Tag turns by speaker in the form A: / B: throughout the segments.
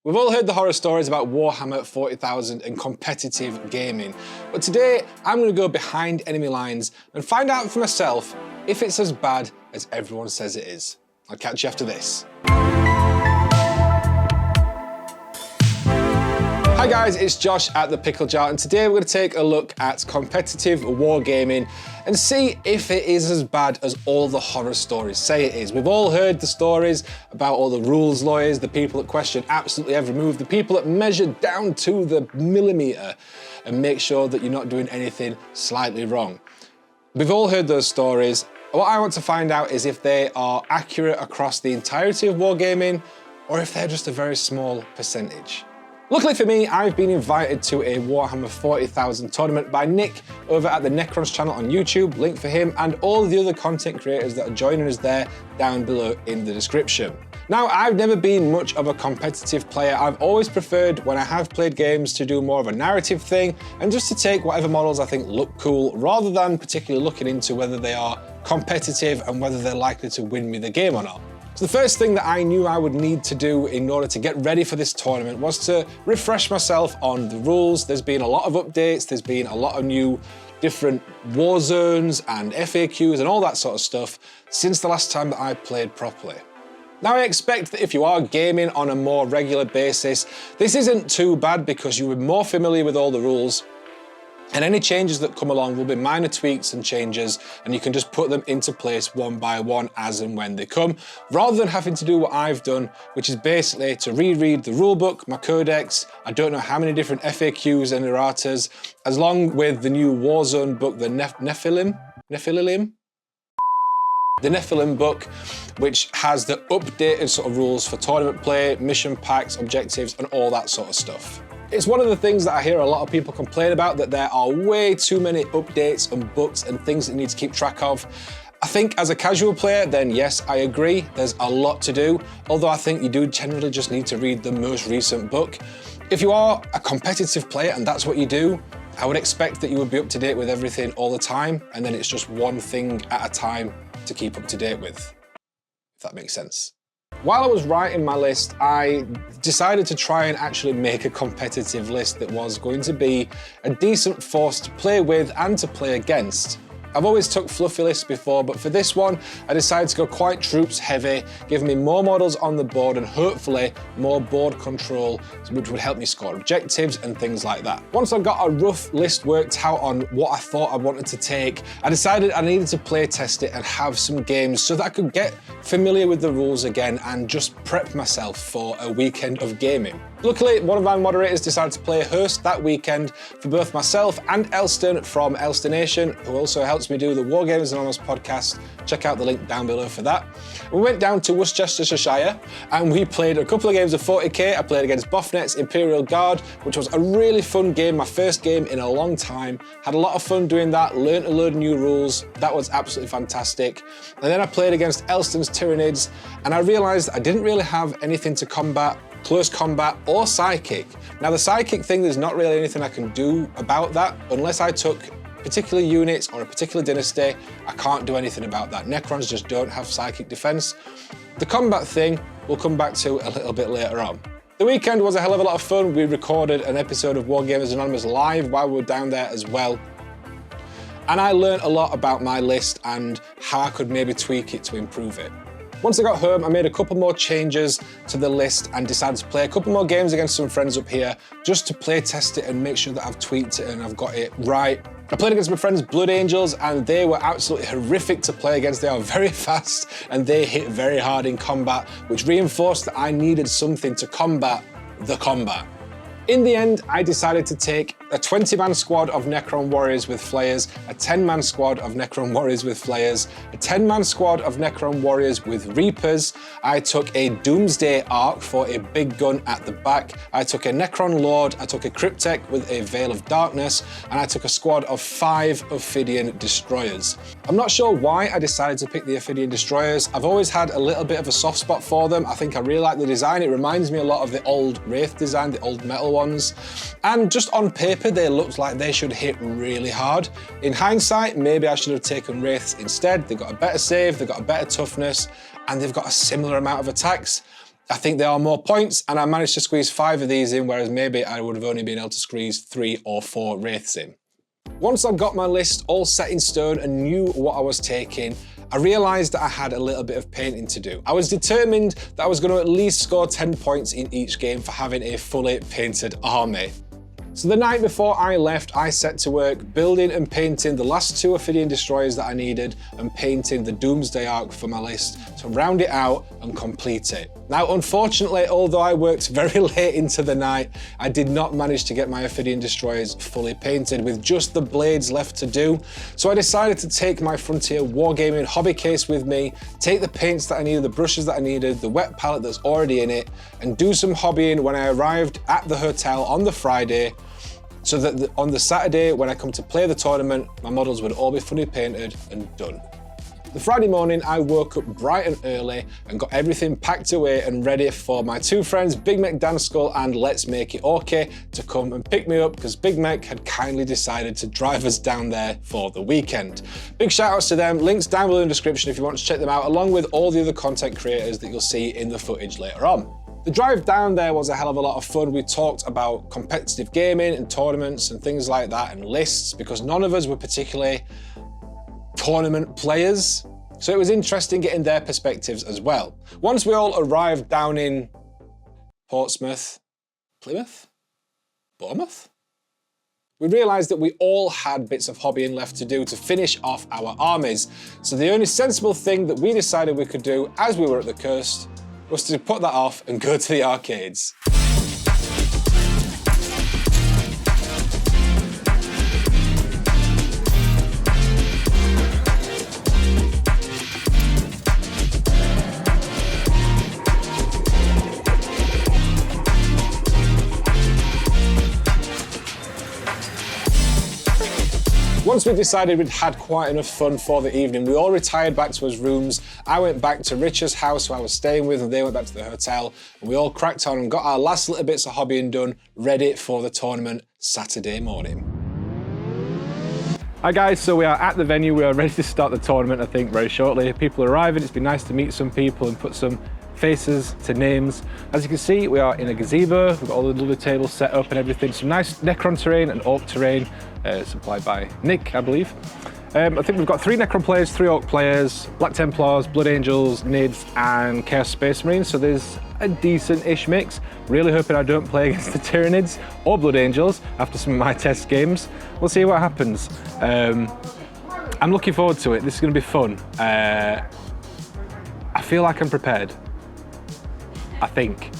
A: We've all heard the horror stories about Warhammer 40,000 and competitive gaming, but today I'm going to go behind enemy lines and find out for myself if it's as bad as everyone says it is. I'll catch you after this. Hi guys, it's Josh at the Pickle Jar, and today we're going to take a look at competitive wargaming and see if it is as bad as all the horror stories say it is. We've all heard the stories about all the rules lawyers, the people that question absolutely every move, the people that measure down to the millimetre and make sure that you're not doing anything slightly wrong. We've all heard those stories. What I want to find out is if they are accurate across the entirety of wargaming or if they're just a very small percentage. Luckily for me, I've been invited to a Warhammer 40,000 tournament by Nick over at the Necrons channel on YouTube, link for him and all the other content creators that are joining us there down below in the description. Now, I've never been much of a competitive player. I've always preferred, when I have played games, to do more of a narrative thing and just to take whatever models I think look cool rather than particularly looking into whether they are competitive and whether they're likely to win me the game or not. So the first thing that I knew I would need to do in order to get ready for this tournament was to refresh myself on the rules. There's been a lot of updates, there's been a lot of new different war zones and FAQs and all that sort of stuff since the last time that I played properly. Now, I expect that if you are gaming on a more regular basis, this isn't too bad because you are more familiar with all the rules. And any changes that come along will be minor tweaks and changes, and you can just put them into place one by one as and when they come, rather than having to do what I've done, which is basically to reread the rulebook, my codex, I don't know how many different FAQs and erratas, along with the new Warzone book, the Nephilim book, which has the updated sort of rules for tournament play, mission packs, objectives, and all that sort of stuff. It's one of the things that I hear a lot of people complain about, that there are way too many updates and books and things that you need to keep track of. I think as a casual player, then yes, I agree, there's a lot to do, although I think you do generally just need to read the most recent book. If you are a competitive player and that's what you do, I would expect that you would be up to date with everything all the time, and then it's just one thing at a time to keep up to date with, if that makes sense. While I was writing my list, I decided to try and actually make a competitive list that was going to be a decent force to play with and to play against. I've always took fluffy lists before, but for this one, I decided to go quite troops heavy, giving me more models on the board and hopefully more board control, which would help me score objectives and things like that. Once I got a rough list worked out on what I thought I wanted to take, I decided I needed to play test it and have some games so that I could get familiar with the rules again and just prep myself for a weekend of gaming. Luckily, one of my moderators decided to play host that weekend for both myself and Elston from Elstonation, who also helps me do the Wargamers Anonymous podcast. Check out the link down below for that. We went down to Worcestershire and we played a couple of games of 40k. I played against Bofnet's Imperial Guard, which was a really fun game, my first game in a long time. Had a lot of fun doing that, learned a load of new rules. That was absolutely fantastic. And then I played against Elston's Tyranids, and I realised I didn't really have anything to combat, close combat or psychic. Now the psychic thing, there's not really anything I can do about that unless I took particular units or a particular dynasty. I can't do anything about that. Necrons just don't have psychic defense. The combat thing we'll come back to a little bit later on. The weekend was a hell of a lot of fun. We recorded an episode of Wargamers Anonymous live while we were down there as well. And I learned a lot about my list and how I could maybe tweak it to improve it. Once I got home, I made a couple more changes to the list and decided to play a couple more games against some friends up here just to play test it and make sure that I've tweaked it and I've got it right. I played against my friends Blood Angels and they were absolutely horrific to play against. They are very fast and they hit very hard in combat, which reinforced that I needed something to combat the combat. In the end, I decided to take a 20-man squad of Necron Warriors with Flayers, a 10-man squad of Necron Warriors with Flayers, a 10-man squad of Necron Warriors with Reapers. I took a Doomsday Arc for a big gun at the back. I took a Necron Lord, I took a Cryptek with a Veil of Darkness, and I took a squad of 5 Ophidian Destroyers. I'm not sure why I decided to pick the Ophidian Destroyers. I've always had a little bit of a soft spot for them. I think I really like the design. It reminds me a lot of the old Wraith design, the old metal ones. And just on paper, they looked like they should hit really hard. In hindsight, maybe I should have taken Wraiths instead. They've got a better save, they've got a better toughness, and they've got a similar amount of attacks. I think there are more points, and I managed to squeeze 5 of these in, whereas maybe I would have only been able to squeeze 3 or 4 wraiths in. Once I got my list all set in stone and knew what I was taking, I realised that I had a little bit of painting to do. I was determined that I was going to at least score 10 points in each game for having a fully painted army. So the night before I left, I set to work building and painting the last 2 Ophidian destroyers that I needed and painting the Doomsday Ark for my list to round it out and complete it. Now, unfortunately, although I worked very late into the night, I did not manage to get my Ophidian destroyers fully painted with just the blades left to do. So I decided to take my Frontier Wargaming hobby case with me, take the paints that I needed, the brushes that I needed, the wet palette that's already in it, and do some hobbying when I arrived at the hotel on the Friday, so that on the Saturday when I come to play the tournament, my models would all be fully painted and done. The Friday morning, I woke up bright and early and got everything packed away and ready for my 2 friends, Big Mech Danskull and Let's Make It OK, to come and pick me up because Big Mech had kindly decided to drive us down there for the weekend. Big shout outs to them, links down below in the description if you want to check them out, along with all the other content creators that you'll see in the footage later on. The drive down there was a hell of a lot of fun. We talked about competitive gaming and tournaments and things like that and lists, because none of us were particularly tournament players. So it was interesting getting their perspectives as well. Once we all arrived down in Portsmouth, Plymouth, Bournemouth, we realised that we all had bits of hobbying left to do to finish off our armies. So the only sensible thing that we decided we could do as we were at the coast was to put that off and go to the arcades. Once we decided we'd had quite enough fun for the evening, we all retired back to his rooms. I went back to Richard's house, who I was staying with, and they went back to the hotel, and we all cracked on and got our last little bits of hobbying done, ready for the tournament Saturday morning. Hi guys, so we are at the venue. We are ready to start the tournament, I think, very shortly. People are arriving. It's been nice to meet some people and put some faces to names. As you can see, we are in a gazebo. We've got all the lovely tables set up and everything. Some nice Necron terrain and Orc terrain, supplied by Nick, I believe. I think we've got 3 Necron players, 3 Orc players, Black Templars, Blood Angels, Nids, and Chaos Space Marines. So there's a decent-ish mix. Really hoping I don't play against the Tyranids or Blood Angels after some of my test games. We'll see what happens. I'm looking forward to it. This is going to be fun. I feel like I'm prepared. I think.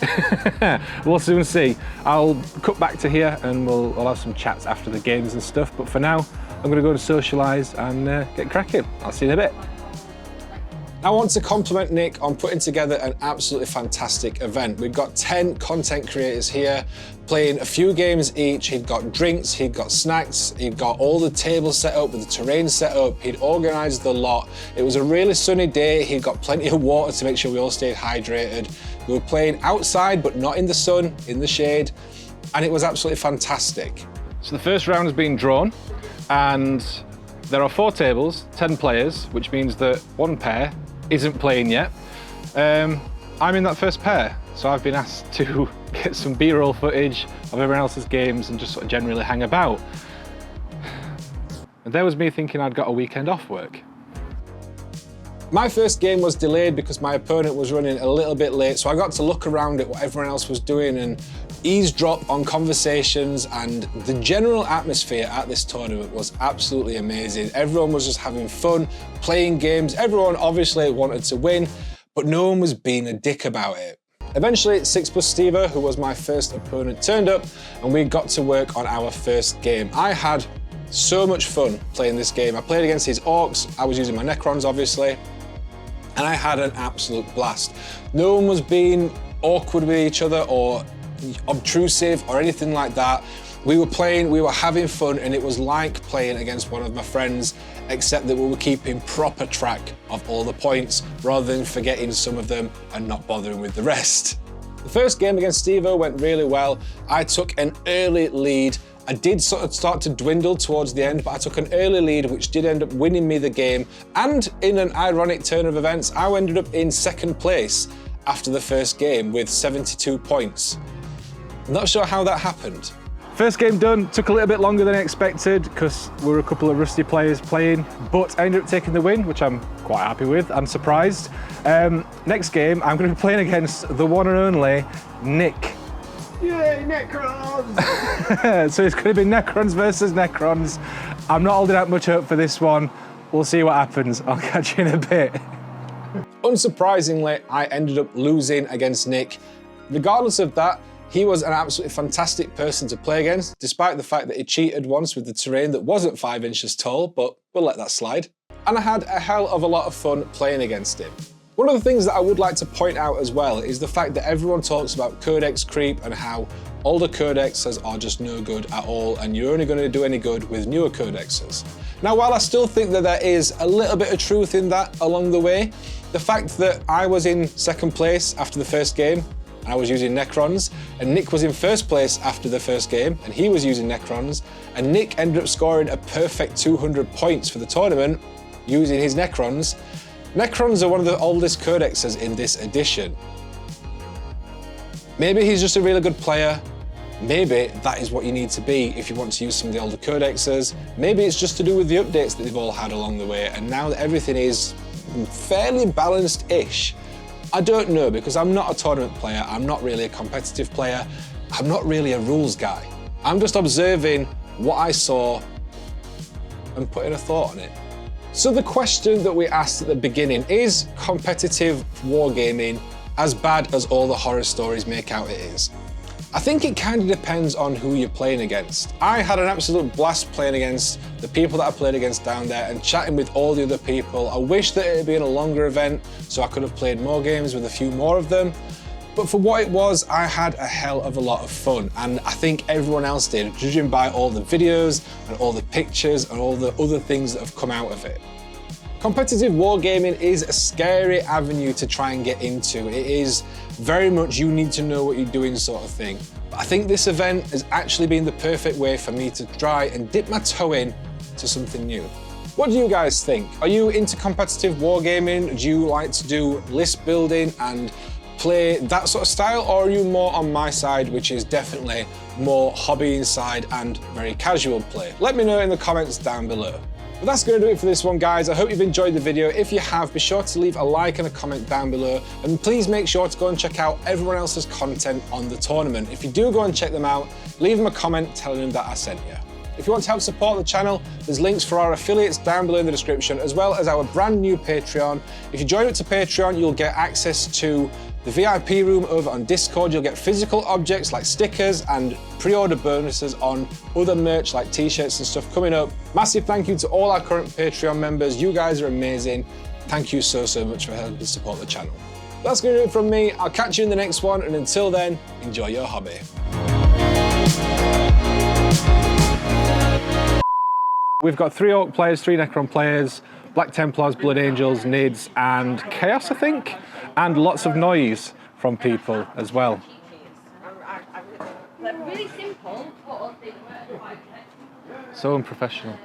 A: We'll soon see. I'll cut back to here and we'll have some chats after the games and stuff. But for now, I'm going to go and socialise and get cracking. I'll see you in a bit. I want to compliment Nick on putting together an absolutely fantastic event. We've got 10 content creators here playing a few games each. He'd got drinks, he'd got snacks, he'd got all the tables set up with the terrain set up, he'd organised the lot. It was a really sunny day, he'd got plenty of water to make sure we all stayed hydrated. We were playing outside but not in the sun, in the shade, and it was absolutely fantastic. So the first round has been drawn, and there are 4 tables, 10 players, which means that 1 pair isn't playing yet. I'm in that first pair, so I've been asked to get some B-roll footage of everyone else's games and just sort of generally hang about. And there was me thinking I'd got a weekend off work. My first game was delayed because my opponent was running a little bit late, so I got to look around at what everyone else was doing and eavesdrop on conversations, and the general atmosphere at this tournament was absolutely amazing. Everyone was just having fun, playing games. Everyone obviously wanted to win, but no one was being a dick about it. Eventually, 6+Stevo, who was my first opponent, turned up and we got to work on our first game. I had so much fun playing this game. I played against his Orcs. I was using my Necrons, obviously, and I had an absolute blast. No one was being awkward with each other or obtrusive or anything like that. We were playing, we were having fun, and it was like playing against one of my friends, except that we were keeping proper track of all the points rather than forgetting some of them and not bothering with the rest. The first game against Stevo went really well. I took an early lead. I did sort of start to dwindle towards the end, but I took an early lead, which did end up winning me the game. And in an ironic turn of events, I ended up in second place. after the first game with 72 points. I'm not sure how that happened.
B: First game done, took a little bit longer than I expected because we were a couple of rusty players playing, but I ended up taking the win, which I'm quite happy with and surprised. Next game, I'm going to be playing against the one and only Nick.
C: Yay, Necrons!
B: So it's going to be Necrons versus Necrons. I'm not holding out much hope for this one. We'll see what happens. I'll catch you in a bit.
A: Unsurprisingly, I ended up losing against Nick. Regardless of that, he was an absolutely fantastic person to play against, despite the fact that he cheated once with the terrain that wasn't 5 inches tall, but we'll let that slide. And I had a hell of a lot of fun playing against him. One of the things that I would like to point out as well is the fact that everyone talks about codex creep and how older codexes are just no good at all and you're only going to do any good with newer codexes. Now, while I still think that there is a little bit of truth in that along the way, the fact that I was in second place after the first game and I was using Necrons, and Nick was in first place after the first game and he was using Necrons, and Nick ended up scoring a perfect 200 points for the tournament using his Necrons. Necrons are one of the oldest codexes in this edition. Maybe he's just a really good player. Maybe that is what you need to be if you want to use some of the older codexes. Maybe it's just to do with the updates that they've all had along the way, and now that everything is fairly balanced-ish. I don't know, because I'm not a tournament player, I'm not really a competitive player, I'm not really a rules guy. I'm just observing what I saw and putting a thought on it. So the question that we asked at the beginning, is competitive wargaming as bad as all the horror stories make out it is? I think it kind of depends on who you're playing against. I had an absolute blast playing against the people that I played against down there and chatting with all the other people. I wish that it had been a longer event so I could have played more games with a few more of them. But for what it was, I had a hell of a lot of fun, and I think everyone else did, judging by all the videos and all the pictures and all the other things that have come out of it. Competitive wargaming is a scary avenue to try and get into. It is very much you need to know what you're doing sort of thing. But I think this event has actually been the perfect way for me to try and dip my toe in to something new. What do you guys think? Are you into competitive wargaming? Do you like to do list building and play that sort of style, or are you more on my side, which is definitely more hobby inside and very casual play? Let me know in the comments down below. But that's going to do it for this one, guys. I hope you've enjoyed the video. If you have, be sure to leave a like and a comment down below, and please make sure to go and check out everyone else's content on the tournament. If you do go and check them out, leave them a comment telling them that I sent you. If you want to help support the channel, there's links for our affiliates down below in the description, as well as our brand new Patreon. If you join up to Patreon, you'll get access to the VIP room over on Discord. You'll get physical objects like stickers and pre-order bonuses on other merch like t-shirts and stuff coming up. Massive thank you to all our current Patreon members. You guys are amazing. Thank you so much for helping support the channel. That's going to do it from me. I'll catch you in the next one, and until then, enjoy your hobby.
B: We've got 3 Orc players, 3 Necron players, Black Templars, Blood Angels, Nids, and Chaos, I think, and lots of noise from people as well.
D: Really simple.
B: So unprofessional.